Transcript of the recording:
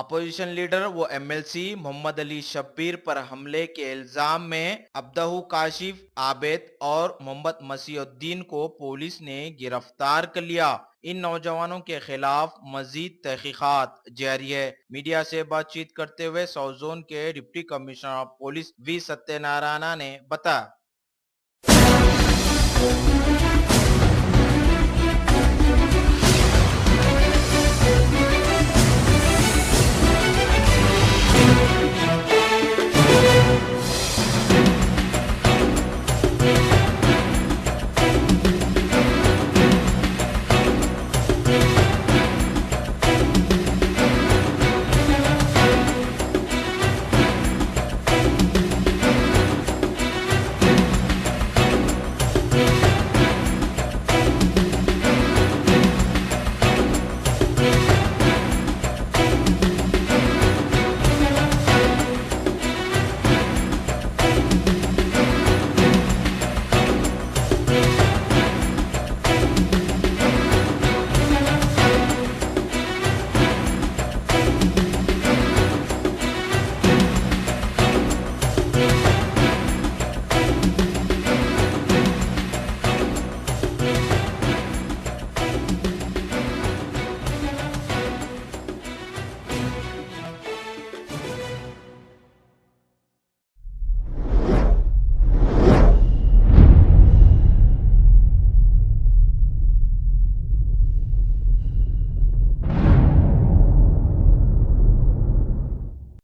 Opposition leader व MLC Mohammad Ali Shabbir पर हमले के इल्जाम में अब्दहू काशिफ, आबिद और मोहम्मद मसीहुद्दीन को पुलिस ने गिरफ्तार कर लिया। इन नौजवानों के खिलाफ मजीद तहकीकात जारी है। मीडिया से बातचीत करते हुए साउथ जोन के deputy commissioner of police V Satyanarayana ने बताया।